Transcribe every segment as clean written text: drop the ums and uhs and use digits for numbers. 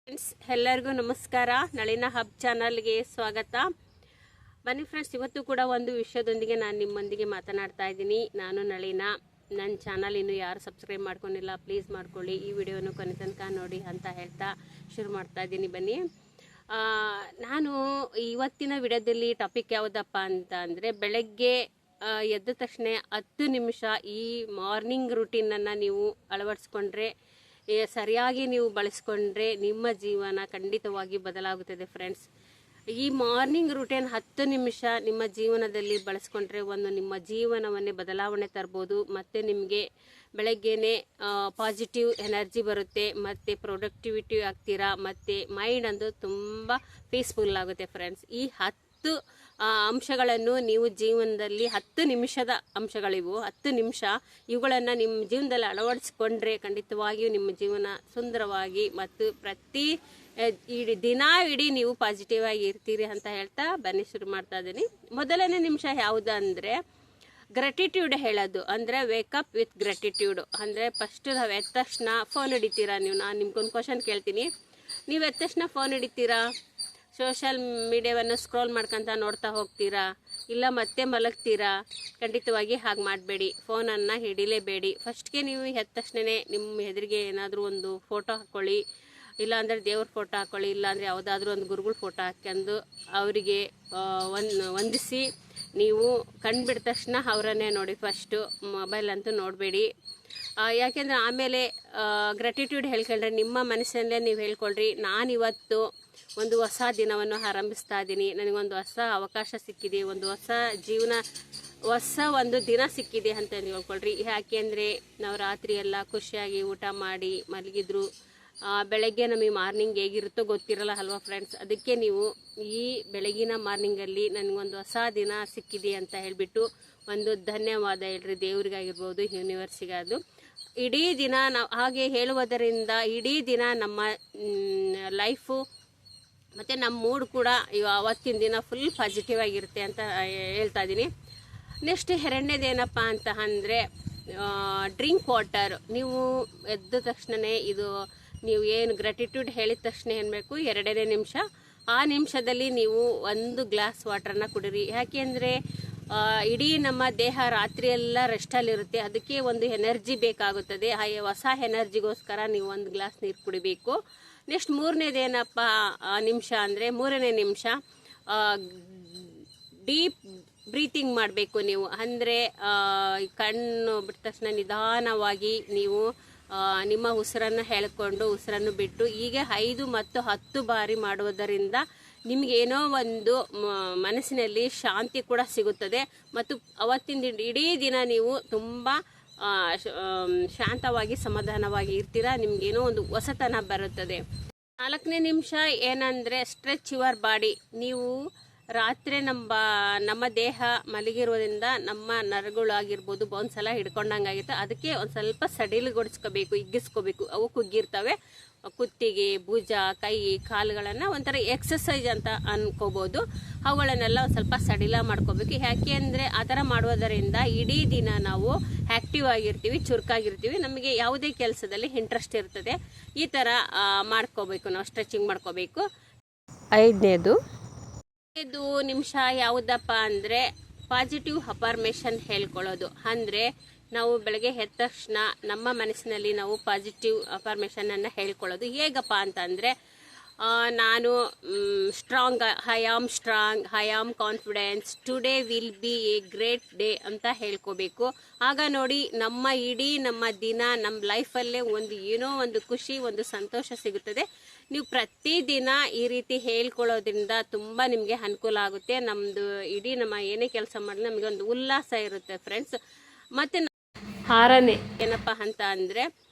Friends ಎಲ್ಲರಿಗೂ ನಮಸ್ಕಾರ. ನಳಿನ hub ಚಾನಲ್ಗೆ ಸ್ವಾಗತ. ಬನ್ನಿ ಫ್ರೆಂಡ್ಸ್, ಇವತ್ತು ಕೂಡ ಒಂದು ವಿಷಯದೊಂದಿಗೆ ನಾನು ನಿಮ್ಮೊಂದಿಗೆ ಮಾತನಾಡ್ತಾ ಇದ್ದೀನಿ. ನಾನು ನಳಿನ. ನನ್ನ ಚಾನಲ್ ಇನ್ನೂ ಯಾರು ಸಬ್ಸ್ಕ್ರೈಬ್ ಮಾಡ್ಕೊಂಡಿಲ್ಲ, ಪ್ಲೀಸ್ ಮಾಡ್ಕೊಳ್ಳಿ. ಈ ವಿಡಿಯೋನು ಕೊನೆ ತನಕ ನೋಡಿ ಅಂತ ಹೇಳ್ತಾ ಶುರು ಮಾಡ್ತಾ ಇದ್ದೀನಿ. ಬನ್ನಿ, ನಾನು ಇವತ್ತಿನ ವಿಡಿಯೋದಲ್ಲಿ ಟಾಪಿಕ್ ಯಾವುದಪ್ಪ ಅಂತ ಅಂದರೆ, ಬೆಳಗ್ಗೆ ಎದ್ದ ತಕ್ಷಣ 10 ನಿಮಿಷ ಈ ಮಾರ್ನಿಂಗ್ ರೂಟೀನನ್ನು ನೀವು ಅಳವಡಿಸ್ಕೊಂಡ್ರೆ, ಸರಿಯಾಗಿ ನೀವು ಬಳಸ್ಕೊಂಡ್ರೆ ನಿಮ್ಮ ಜೀವನ ಖಂಡಿತವಾಗಿ ಬದಲಾಗುತ್ತದೆ ಫ್ರೆಂಡ್ಸ್. ಈ ಮಾರ್ನಿಂಗ್ ರೂಟೀನ್ 10 ನಿಮಿಷ ನಿಮ್ಮ ಜೀವನದಲ್ಲಿ ಬಳಸ್ಕೊಂಡ್ರೆ ನಿಮ್ಮ ಜೀವನವನ್ನೇ ಬದಲಾವಣೆ ತರ್ಬೋದು. ಮತ್ತು ನಿಮಗೆ ಬೆಳಗ್ಗೆನೆ ಪಾಸಿಟಿವ್ ಎನರ್ಜಿ ಬರುತ್ತೆ, ಮತ್ತು ಪ್ರೊಡಕ್ಟಿವಿಟಿ ಆಗ್ತೀರಾ, ಮತ್ತು ಮೈಂಡ್ ಅಂದು ತುಂಬ ಪೀಸ್ಫುಲ್ ಆಗುತ್ತೆ ಫ್ರೆಂಡ್ಸ್. ಈ 10 ಅಂಶಗಳನ್ನು ನೀವು ಜೀವನದಲ್ಲಿ 10 ನಿಮಿಷದ ಅಂಶಗಳಿವು. 10 ನಿಮಿಷ ಇವುಗಳನ್ನು ನಿಮ್ಮ ಜೀವನದಲ್ಲಿ ಅಳವಡಿಸ್ಕೊಂಡ್ರೆ ಖಂಡಿತವಾಗಿಯೂ ನಿಮ್ಮ ಜೀವನ ಸುಂದರವಾಗಿ ಮತ್ತು ಇಡೀ ನೀವು ಪಾಸಿಟಿವ್ ಆಗಿ ಇರ್ತೀರಿ ಅಂತ ಹೇಳ್ತಾ ಬನ್ನಿ ಶುರು ಮಾಡ್ತಾ ಇದ್ದೀನಿ. ಮೊದಲನೇ ನಿಮಿಷ ಯಾವುದು ಅಂದರೆ ಗ್ರ್ಯಾಟಿಟ್ಯೂಡ್ ಹೇಳೋದು. ಅಂದರೆ ವೇಕಪ್ ವಿತ್ ಗ್ರ್ಯಾಟಿಟ್ಯೂಡ್. ಅಂದರೆ ಫಸ್ಟ್ ನಾವು ಎದ್ದ ತಕ್ಷಣ ಫೋನ್ ಹಿಡಿತೀರಾ ನೀವು? ನಾನು ನಿಮ್ಗೊಂದು ಕ್ವಶನ್ ಕೇಳ್ತೀನಿ. ನೀವು ಎದ್ದ ತಕ್ಷಣ ಫೋನ್ ಹಿಡಿತೀರಾ? ಸೋಷಲ್ ಮೀಡಿಯಾವನ್ನು ಸ್ಕ್ರೋಲ್ ಮಾಡ್ಕೊತ ನೋಡ್ತಾ ಹೋಗ್ತೀರಾ? ಇಲ್ಲ ಮತ್ತೆ ಮಲಗ್ತೀರಾ? ಖಂಡಿತವಾಗಿ ಹಾಗೆ ಮಾಡಬೇಡಿ. ಫೋನನ್ನು ಹಿಡಿಲೇಬೇಡಿ. ಫಸ್ಟ್ಗೆ ನೀವು ಎದ್ದ ತಕ್ಷಣವೇ ನಿಮ್ಮ ಎದುರಿಗೆ ಏನಾದರೂ ಒಂದು ಫೋಟೋ ಹಾಕ್ಕೊಳ್ಳಿ, ಇಲ್ಲಾಂದರೆ ದೇವ್ರ ಫೋಟೋ ಹಾಕ್ಕೊಳ್ಳಿ, ಇಲ್ಲಾಂದರೆ ಯಾವುದಾದ್ರೂ ಒಂದು ಗುರುಗಳ ಫೋಟೋ ಹಾಕ್ಕೊಂಡು ಅವರಿಗೆ ವಂದಿಸಿ ನೀವು ಕಂಡುಬಿಟ್ಟ ತಕ್ಷಣ ಅವರನ್ನೇ ನೋಡಿ. ಫಸ್ಟು ಮೊಬೈಲ್ ಅಂತೂ ನೋಡಬೇಡಿ. ಯಾಕೆಂದರೆ ಆಮೇಲೆ ಗ್ರ್ಯಾಟಿಟ್ಯೂಡ್ ಹೇಳ್ಕೊಂಡ್ರೆ ನಿಮ್ಮ ಮನಸ್ಸಲ್ಲೇ ನೀವು ಹೇಳ್ಕೊಳ್ರಿ, ನಾನಿವತ್ತು ಒಂದು ಹೊಸ ದಿನವನ್ನು ಆರಂಭಿಸ್ತಾ ಇದ್ದೀನಿ, ನನಗೊಂದು ಹೊಸ ಅವಕಾಶ ಸಿಕ್ಕಿದೆ, ಒಂದು ಹೊಸ ಜೀವನ, ಹೊಸ ಒಂದು ದಿನ ಸಿಕ್ಕಿದೆ ಅಂತ ಹೇಳ್ಕೊಳ್ರಿ. ಯಾಕೆಂದರೆ ನಾವು ರಾತ್ರಿ ಎಲ್ಲ ಖುಷಿಯಾಗಿ ಊಟ ಮಾಡಿ ಮಲಗಿದ್ರು, ಬೆಳಗ್ಗೆ ನಮಗೆ ಮಾರ್ನಿಂಗ್ ಹೇಗಿರುತ್ತೋ ಗೊತ್ತಿರಲ್ಲ ಅಲ್ವಾ ಫ್ರೆಂಡ್ಸ್. ಅದಕ್ಕೆ ನೀವು ಈ ಬೆಳಗಿನ ಮಾರ್ನಿಂಗಲ್ಲಿ ನನಗೊಂದು ಹೊಸ ದಿನ ಸಿಕ್ಕಿದೆ ಅಂತ ಹೇಳಿಬಿಟ್ಟು ಒಂದು ಧನ್ಯವಾದ ಹೇಳ್ರಿ, ದೇವ್ರಿಗಾಗಿರ್ಬೋದು, ಯೂನಿವರ್ಸಿಗಾದ್ರು. ಇಡೀ ದಿನ ನಾವು ಹಾಗೆ ಹೇಳುವುದರಿಂದ ಇಡೀ ದಿನ ನಮ್ಮ ಲೈಫು ಮತ್ತು ನಮ್ಮ ಮೂಡ್ ಕೂಡ ಅವತ್ತಿನ ದಿನ ಫುಲ್ ಪಾಸಿಟಿವ್ ಆಗಿರುತ್ತೆ ಅಂತ ಹೇಳ್ತಾ ಇದ್ದೀನಿ. ನೆಕ್ಸ್ಟ್ ಎರಡನೇದೇನಪ್ಪ ಅಂತ ಅಂದರೆ ಡ್ರಿಂಕ್ ವಾಟರ್. ನೀವು ಎದ್ದ ತಕ್ಷಣವೇ ನೀವು ಏನು ಗ್ರ್ಯಾಟಿಟ್ಯೂಡ್ ಹೇಳಿದ ತಕ್ಷಣ ಏನ್ಬೇಕು, 2ನೇ ನಿಮಿಷ, ಆ ನಿಮಿಷದಲ್ಲಿ ನೀವು 1 ಗ್ಲಾಸ್ ವಾಟರ್ನ ಕುಡಿರಿ. ಯಾಕೆಂದರೆ ಇಡೀ ನಮ್ಮ ದೇಹ ರಾತ್ರಿಯೆಲ್ಲ ರೆಸ್ಟಲ್ಲಿರುತ್ತೆ, ಅದಕ್ಕೆ ಒಂದು ಎನರ್ಜಿ ಬೇಕಾಗುತ್ತದೆ. ಆ ಹೊಸ ಎನರ್ಜಿಗೋಸ್ಕರ ನೀವು 1 ಗ್ಲಾಸ್ ನೀರು ಕುಡಿಬೇಕು. ನೆಕ್ಸ್ಟ್ 3ನೇದೇನಪ್ಪ ನಿಮಿಷ ಅಂದರೆ 3ನೇ ನಿಮಿಷ ಡೀಪ್ ಬ್ರೀತಿಂಗ್ ಮಾಡಬೇಕು ನೀವು. ಅಂದರೆ ಕಣ್ಣು ಬಿಟ್ಟ ತಕ್ಷಣ ನಿಧಾನವಾಗಿ ನೀವು ನಿಮ್ಮ ಉಸಿರನ್ನು ಎಳ್ಕೊಂಡು ಉಸಿರನ್ನು ಬಿಟ್ಟು ಹೀಗೆ 5 ಮತ್ತು 10 ಬಾರಿ ಮಾಡುವುದರಿಂದ ನಿಮಗೇನೋ ಒಂದು ಮನಸ್ಸಿನಲ್ಲಿ ಶಾಂತಿ ಕೂಡ ಸಿಗುತ್ತದೆ, ಮತ್ತು ಅವತ್ತಿನ ಇಡೀ ದಿನ ನೀವು ತುಂಬ ಶಾಂತವಾಗಿ ಸಮಾಧಾನವಾಗಿ ಇರ್ತೀರಾ. ನಿಮಗೇನೋ ಒಂದು ಹೊಸತನ ಬರುತ್ತದೆ. 4ನೇ ನಿಮಿಷ ಏನಂದರೆ ಸ್ಟ್ರೆಚ್ ಯುವರ್ ಬಾಡಿ. ನೀವು ರಾತ್ರಿ ನಮ್ಮ ದೇಹ ಮಲಗಿರೋದ್ರಿಂದ ನಮ್ಮ ನರಗಳಾಗಿರ್ಬೋದು ಬೋನ್ಸ್ ಎಲ್ಲ ಹಿಡ್ಕೊಂಡಂಗಾಗಿರುತ್ತೆ. ಅದಕ್ಕೆ ಒಂದು ಸ್ವಲ್ಪ ಸಡಿಲುಗೊಳಿಸ್ಕೋಬೇಕು, ಹಿಗ್ಗಿಸ್ಕೋಬೇಕು. ಅವು ಕುಗ್ಗಿರ್ತವೆ. ಕುತ್ತಿಗೆ, ಭುಜ, ಕೈ, ಕಾಲುಗಳನ್ನು ಒಂಥರ ಎಕ್ಸಸೈಸ್ ಅಂತ ಅನ್ಕೋಬೋದು. ಅವುಗಳನ್ನೆಲ್ಲ ಒಂದು ಸ್ವಲ್ಪ ಸಡಿಲ ಮಾಡ್ಕೋಬೇಕು. ಯಾಕೆ ಅಂದರೆ ಆ ಥರ ಮಾಡುವುದರಿಂದ ಇಡೀ ದಿನ ನಾವು ಆ್ಯಕ್ಟಿವ್ ಆಗಿರ್ತೀವಿ, ಚುರುಕಾಗಿರ್ತೀವಿ, ನಮಗೆ ಯಾವುದೇ ಕೆಲಸದಲ್ಲಿ ಇಂಟ್ರೆಸ್ಟ್ ಇರ್ತದೆ. ಈ ಥರ ಮಾಡ್ಕೋಬೇಕು, ನಾವು ಸ್ಟ್ರೆಚಿಂಗ್ ಮಾಡ್ಕೋಬೇಕು. 5ನೇದು ನಿಮಿಷ ಯಾವುದಪ್ಪ ಅಂದರೆ ಪಾಸಿಟಿವ್ ಅಫರ್ಮೇಷನ್ ಹೇಳ್ಕೊಳ್ಳೋದು. ಅಂದರೆ ನಾವು ಬೆಳಗ್ಗೆ ಎದ್ದ ತಕ್ಷಣ ನಮ್ಮ ಮನಸ್ಸಿನಲ್ಲಿ ನಾವು ಪಾಸಿಟಿವ್ ಅಫರ್ಮೇಷನನ್ನು ಹೇಳ್ಕೊಳ್ಳೋದು. ಹೇಗಪ್ಪ ಅಂತಂದರೆ ನಾನು strong, I am strong, I am confidence, today will be A great day ಅಂತ ಹೇಳ್ಕೋಬೇಕು. ಆಗ ನೋಡಿ ನಮ್ಮ ದಿನ, ನಮ್ಮ ಲೈಫಲ್ಲೇ ಏನೋ ಒಂದು ಖುಷಿ, ಒಂದು ಸಂತೋಷ ಸಿಗುತ್ತದೆ. ನೀವು ಪ್ರತಿದಿನ ಈ ರೀತಿ ಹೇಳ್ಕೊಳ್ಳೋದ್ರಿಂದ ತುಂಬ ನಿಮಗೆ ಅನುಕೂಲ ಆಗುತ್ತೆ. ಇಡೀ ನಮ್ಮ ಏನೇ ಕೆಲಸ ಮಾಡಲಿ ನಮಗೆ ಒಂದು ಉಲ್ಲಾಸ ಇರುತ್ತೆ ಫ್ರೆಂಡ್ಸ್. ಮತ್ತು 6ನೇ ಏನಪ್ಪ ಅಂತ ಅಂದರೆ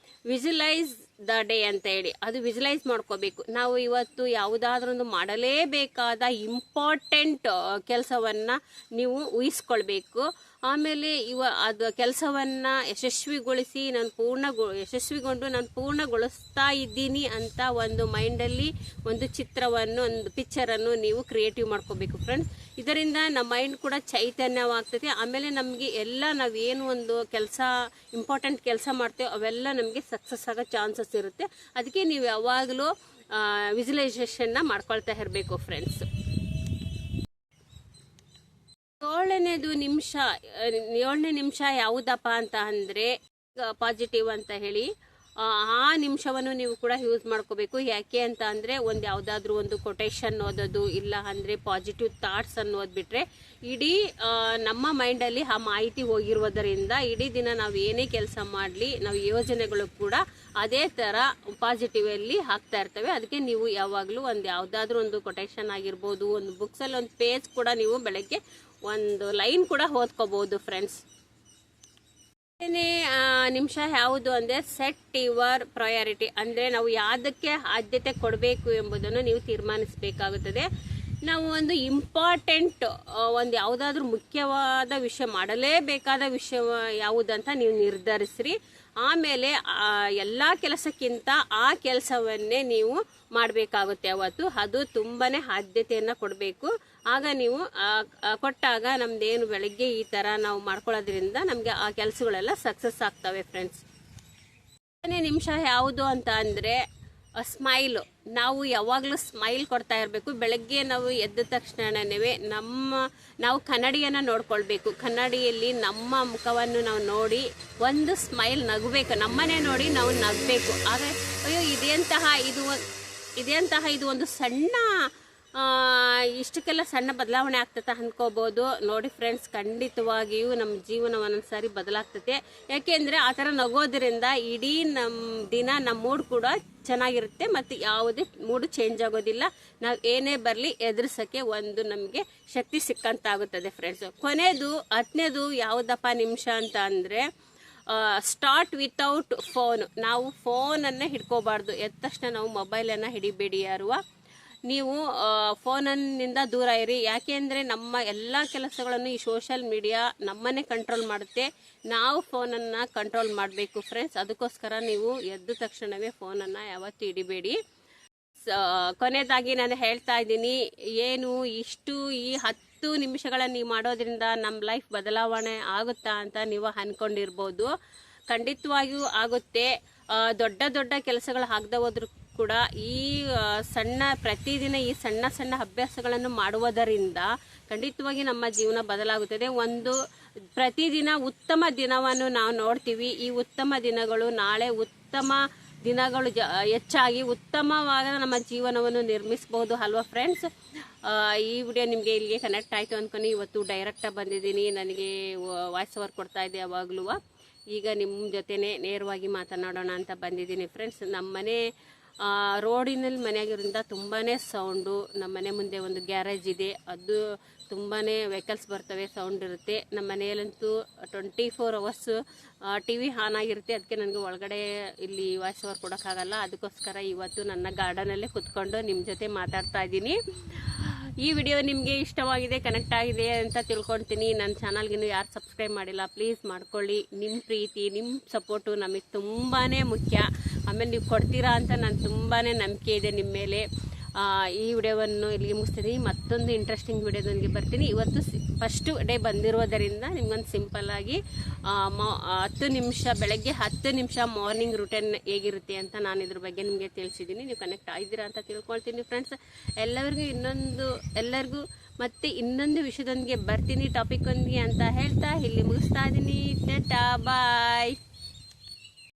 ವಿಜುಲೈಸ್ ದ ಡೇ ಅಂತ ಹೇಳಿ, ಅದು ವಿಜುಲೈಸ್ ಮಾಡ್ಕೋಬೇಕು. ನಾವು ಇವತ್ತು ಯಾವುದಾದ್ರೊಂದು ಮಾಡಲೇಬೇಕಾದ ಇಂಪಾರ್ಟೆಂಟ್ ಕೆಲಸವನ್ನು ನೀವು ಊಹಿಸ್ಕೊಳ್ಬೇಕು. ಆಮೇಲೆ ಅದು ಕೆಲಸವನ್ನು ಯಶಸ್ವಿಗೊಳಿಸಿ ಯಶಸ್ವಿಗೊಂಡು ನಾನು ಪೂರ್ಣಗೊಳಿಸ್ತಾ ಇದ್ದೀನಿ ಅಂತ ಒಂದು ಮೈಂಡಲ್ಲಿ ಒಂದು ಚಿತ್ರವನ್ನು, ಒಂದು ಪಿಕ್ಚರನ್ನು ನೀವು ಕ್ರಿಯೇಟಿವ್ ಮಾಡ್ಕೋಬೇಕು ಫ್ರೆಂಡ್ಸ್. ಇದರಿಂದ ನಮ್ಮ ಮೈಂಡ್ ಕೂಡ ಚೈತನ್ಯವಾಗ್ತದೆ. ಆಮೇಲೆ ನಮಗೆ ಎಲ್ಲ ನಾವೇನು ಒಂದು ಇಂಪಾರ್ಟೆಂಟ್ ಕೆಲಸ ಮಾಡ್ತೇವೆ ಅವೆಲ್ಲ ನಮಗೆ ಸಕ್ಸಸ್ ಆಗೋ ಚಾನ್ಸಸ್ ಇರುತ್ತೆ. ಅದಕ್ಕೆ ನೀವು ಯಾವಾಗಲೂ ವಿಜುವಲೈಸೇಷನ್ನ ಮಾಡ್ಕೊಳ್ತಾ ಇರಬೇಕು ಫ್ರೆಂಡ್ಸ್. 7ನೇ ನಿಮಿಷ ಯಾವುದಪ್ಪ ಅಂತ ಅಂದರೆ ಪಾಸಿಟಿವ್ ಅಂತ ಹೇಳಿ ಆ ನಿಮಿಷವನ್ನು ನೀವು ಕೂಡ ಯೂಸ್ ಮಾಡ್ಕೋಬೇಕು. ಯಾಕೆ ಅಂತ ಅಂದರೆ ಯಾವುದಾದ್ರೂ ಒಂದು ಕೊಟೇಶನ್ ಓದೋದು, ಇಲ್ಲ ಅಂದರೆ ಪಾಸಿಟಿವ್ ಥಾಟ್ಸ್ ಅನ್ನು ಓದ್ಬಿಟ್ರೆ ಇಡೀ ನಮ್ಮ ಮೈಂಡಲ್ಲಿ ಆ ಮಾಹಿತಿ ಹೋಗಿರುವುದರಿಂದ ಇಡೀ ದಿನ ನಾವು ಏನೇ ಕೆಲಸ ಮಾಡಲಿ ನಾವು ಯೋಜನೆಗಳು ಕೂಡ ಅದೇ ಥರ ಪಾಸಿಟಿವಲ್ಲಿ ಹಾಕ್ತಾ ಇರ್ತವೆ. ಅದಕ್ಕೆ ನೀವು ಯಾವಾಗಲೂ ಯಾವುದಾದ್ರೂ ಒಂದು ಕೊಟೇಶನ್ ಆಗಿರ್ಬೋದು, ಒಂದು ಬುಕ್ಸಲ್ಲಿ ಒಂದು ಪೇಜ್ ಕೂಡ ನೀವು ಬೆಳಗ್ಗೆ ಒಂದು ಲೈನ್ ಕೂಡ ಓದ್ಕೋಬೋದು ಫ್ರೆಂಡ್ಸ್. ನಿಮಿಷ ಯಾವುದು ಅಂದರೆ ಸೆಟ್ ಯುವರ್ ಪ್ರಯಾರಿಟಿ, ಅಂದರೆ ನಾವು ಯಾವುದಕ್ಕೆ ಆದ್ಯತೆ ಕೊಡಬೇಕು ಎಂಬುದನ್ನು ನೀವು ತೀರ್ಮಾನಿಸಬೇಕಾಗುತ್ತದೆ. ನಾವು ಒಂದು ಇಂಪಾರ್ಟೆಂಟ್ ಯಾವುದಾದ್ರೂ ಮುಖ್ಯವಾದ ವಿಷಯ, ಮಾಡಲೇಬೇಕಾದ ವಿಷಯ ಯಾವುದಂತ ನೀವು ನಿರ್ಧರಿಸ್ರಿ. ಆಮೇಲೆ ಎಲ್ಲ ಕೆಲಸಕ್ಕಿಂತ ಆ ಕೆಲಸವನ್ನೇ ನೀವು ಮಾಡಬೇಕಾಗುತ್ತೆ ಅವತ್ತು. ಅದು ತುಂಬಾ ಆದ್ಯತೆಯನ್ನು ಕೊಡಬೇಕು. ಆಗ ನೀವು ಕೊಟ್ಟಾಗ ನಮ್ದೇನು ಬೆಳಗ್ಗೆ ಈ ಥರ ನಾವು ಮಾಡ್ಕೊಳ್ಳೋದ್ರಿಂದ ನಮಗೆ ಆ ಕೆಲಸಗಳೆಲ್ಲ ಸಕ್ಸಸ್ ಆಗ್ತವೆ ಫ್ರೆಂಡ್ಸ್. 7ನೇ ನಿಮಿಷ ಯಾವುದು ಅಂತ ಅಂದರೆ ಸ್ಮೈಲು. ನಾವು ಯಾವಾಗಲೂ ಸ್ಮೈಲ್ ಕೊಡ್ತಾ ಇರಬೇಕು. ಬೆಳಗ್ಗೆ ನಾವು ಎದ್ದ ತಕ್ಷಣವೇ ನಾವು ಕನ್ನಡಿಯನ್ನು ನೋಡ್ಕೊಳ್ಬೇಕು. ಕನ್ನಡಿಯಲ್ಲಿ ನಮ್ಮ ಮುಖವನ್ನು ನಾವು ನೋಡಿ ಒಂದು ಸ್ಮೈಲ್ ನಗಬೇಕು. ನಮ್ಮನ್ನೇ ನೋಡಿ ನಾವು ನಗಬೇಕು. ಆಗ ಅಯ್ಯೋ ಇದೇಂತಹ ಇದು ಒಂದು ಸಣ್ಣ ಇಷ್ಟಕ್ಕೆಲ್ಲ ಸಣ್ಣ ಬದಲಾವಣೆ ಆಗ್ತದೆ ಅನ್ಕೋಬೋದು. ನೋಡಿ ಫ್ರೆಂಡ್ಸ್, ಖಂಡಿತವಾಗಿಯೂ ನಮ್ಮ ಜೀವನ ಒಂದೊಂದ್ಸಾರಿ ಬದಲಾಗ್ತದೆ. ಯಾಕೆಂದರೆ ಆ ಥರ ನಗೋದ್ರಿಂದ ಇಡೀ ನಮ್ಮ ದಿನ ನಮ್ಮ ಮೂಡ್ ಕೂಡ ಚೆನ್ನಾಗಿರುತ್ತೆ ಮತ್ತು ಯಾವುದೇ ಮೂಡು ಚೇಂಜ್ ಆಗೋದಿಲ್ಲ. ನಾವು ಏನೇ ಬರಲಿ ಎದುರಿಸೋಕ್ಕೆ ಒಂದು ನಮಗೆ ಶಕ್ತಿ ಸಿಕ್ಕಂತಾಗುತ್ತದೆ ಫ್ರೆಂಡ್ಸ್. ಕೊನೆಯದು 10ನೇದು ಯಾವುದಪ್ಪ ನಿಮಿಷ ಅಂತ ಅಂದರೆ ಸ್ಟಾರ್ಟ್ ವಿತೌಟ್ ಫೋನ್. ನಾವು ಫೋನನ್ನು ಹಿಡ್ಕೋಬಾರ್ದು. ಎದ್ದ ತಕ್ಷಣ ನಾವು ಮೊಬೈಲನ್ನು ಹಿಡಿಬೇಡಿ ಯಾರುವ. ನೀವು ಫೋನಿಂದ ದೂರ ಇರಿ. ಯಾಕೆ ಅಂದರೆ ನಮ್ಮ ಎಲ್ಲ ಕೆಲಸಗಳನ್ನು ಈ ಸೋಷಿಯಲ್ ಮೀಡಿಯಾ ನಮ್ಮನ್ನೇ ಕಂಟ್ರೋಲ್ ಮಾಡುತ್ತೆ. ನಾವು ಫೋನನ್ನು ಕಂಟ್ರೋಲ್ ಮಾಡಬೇಕು ಫ್ರೆಂಡ್ಸ್. ಅದಕ್ಕೋಸ್ಕರ ನೀವು ಎದ್ದ ತಕ್ಷಣವೇ ಫೋನನ್ನು ಯಾವತ್ತೂ ಹಿಡಿಬೇಡಿ. ಕೊನೆಯದಾಗಿ ನಾನು ಹೇಳ್ತಾ ಇದ್ದೀನಿ, ಏನು ಈ 10 ನಿಮಿಷಗಳನ್ನು ನೀವು ಮಾಡೋದ್ರಿಂದ ನಮ್ಮ ಲೈಫ್ ಬದಲಾವಣೆ ಆಗುತ್ತಾ ಅಂತ ನೀವು ಅಂದ್ಕೊಂಡಿರ್ಬೋದು. ಖಂಡಿತವಾಗಿಯೂ ಆಗುತ್ತೆ. ದೊಡ್ಡ ಕೆಲಸಗಳು ಆಗದೆ ಹೋದ್ರೂ ಕೂಡ ಈ ಪ್ರತಿದಿನ ಈ ಸಣ್ಣ ಅಭ್ಯಾಸಗಳನ್ನು ಮಾಡುವುದರಿಂದ ಖಂಡಿತವಾಗಿ ನಮ್ಮ ಜೀವನ ಬದಲಾಗುತ್ತದೆ. ಪ್ರತಿದಿನ ಉತ್ತಮ ದಿನವನ್ನು ನಾವು ನೋಡ್ತೀವಿ. ಈ ಉತ್ತಮ ದಿನಗಳು ನಾಳೆ ಉತ್ತಮ ದಿನಗಳು ಹೆಚ್ಚಾಗಿ ಉತ್ತಮವಾದ ನಮ್ಮ ಜೀವನವನ್ನು ನಿರ್ಮಿಸಬಹುದು ಅಲ್ವಾ ಫ್ರೆಂಡ್ಸ್. ಈ ವಿಡಿಯೋ ನಿಮಗೆ ಇಲ್ಲಿಗೆ ಕನೆಕ್ಟ್ ಆಯಿತು ಅಂದ್ಕೊಂಡು ಇವತ್ತು ಡೈರೆಕ್ಟಾಗಿ ಬಂದಿದ್ದೀನಿ. ನನಗೆ ವಾಯ್ಸ್ ಓವರ್ ಕೊಡ್ತಾ ಇದ್ದೆ ಯಾವಾಗಲೂ. ಈಗ ನಿಮ್ಮ ಜೊತೆನೇ ನೇರವಾಗಿ ಮಾತನಾಡೋಣ ಅಂತ ಬಂದಿದ್ದೀನಿ ಫ್ರೆಂಡ್ಸ್. ನಮ್ಮನೆ ರೋಡಿನಲ್ಲಿ ಮನೆಯಾಗಿರೋದ್ರಿಂದ ತುಂಬಾ ಸೌಂಡು. ನಮ್ಮ ಮನೆ ಮುಂದೆ ಒಂದು ಗ್ಯಾರೇಜ್ ಇದೆ, ಅದು ತುಂಬಾ ವೆಹಿಕಲ್ಸ್ ಬರ್ತವೆ, ಸೌಂಡ್ ಇರುತ್ತೆ. ನಮ್ಮ ಮನೆಯಲ್ಲಂತೂ 24 hours TV ಆನ್ ಆಗಿರುತ್ತೆ. ಅದಕ್ಕೆ ನನಗೆ ಒಳಗಡೆ ಇಲ್ಲಿ ವಾಯ್ಸ್ ಓವರ್ ಕೊಡೋಕ್ಕಾಗಲ್ಲ. ಅದಕ್ಕೋಸ್ಕರ ಇವತ್ತು ನನ್ನ ಗಾರ್ಡನಲ್ಲೇ ಕುತ್ಕೊಂಡು ನಿಮ್ಮ ಜೊತೆ ಮಾತಾಡ್ತಾ ಇದ್ದೀನಿ. ಈ ವಿಡಿಯೋ ನಿಮಗೆ ಇಷ್ಟವಾಗಿದೆ, ಕನೆಕ್ಟ್ ಆಗಿದೆ ಅಂತ ತಿಳ್ಕೊಳ್ತೀನಿ. ನನ್ನ ಚಾನಲ್ಗಿನ್ನೂ ಯಾರು ಸಬ್ಸ್ಕ್ರೈಬ್ ಮಾಡಿಲ್ಲ ಪ್ಲೀಸ್ ಮಾಡ್ಕೊಳ್ಳಿ. ನಿಮ್ಮ ಪ್ರೀತಿ, ನಿಮ್ಮ ಸಪೋರ್ಟು ನಮಗೆ ತುಂಬಾ ಮುಖ್ಯ. ಆಮೇಲೆ ನೀವು ಕೊಡ್ತೀರಾ ಅಂತ ನಾನು ತುಂಬಾ ನಂಬಿಕೆ ಇದೆ ನಿಮ್ಮ ಮೇಲೆ. ಈ ವಿಡಿಯೋವನ್ನು ಇಲ್ಲಿಗೆ ಮುಗಿಸ್ತೀನಿ. ಮತ್ತೊಂದು ಇಂಟ್ರೆಸ್ಟಿಂಗ್ ವಿಡಿಯೋದೊಂದಿಗೆ ಬರ್ತೀನಿ. ಇವತ್ತು ಫಸ್ಟ್ ಡೇ ಬಂದಿರೋದರಿಂದ ನಿಮ್ಗೊಂದು ಸಿಂಪಲ್ಲಾಗಿ 10 ನಿಮಿಷ ಬೆಳಗ್ಗೆ 10 ನಿಮಿಷ ಮಾರ್ನಿಂಗ್ ರೂಟೀನ್ ಹೇಗಿರುತ್ತೆ ಅಂತ ನಾನು ಇದ್ರ ಬಗ್ಗೆ ನಿಮಗೆ ತಿಳಿಸಿದ್ದೀನಿ. ನೀವು ಕನೆಕ್ಟ್ ಆಗಿದ್ದೀರಾ ಅಂತ ತಿಳ್ಕೊಳ್ತೀನಿ ಫ್ರೆಂಡ್ಸ್. ಎಲ್ಲರಿಗೂ ಮತ್ತೆ ಇನ್ನೊಂದು ವಿಷಯದೊಂದಿಗೆ ಬರ್ತೀನಿ, ಟಾಪಿಕ್ ಒಂದಿಗೆ ಅಂತ ಹೇಳ್ತಾ ಇಲ್ಲಿ ಮುಗಿಸ್ತಾ ಇದ್ದೀನಿ. ಟಾಟಾ ಬಾಯ್.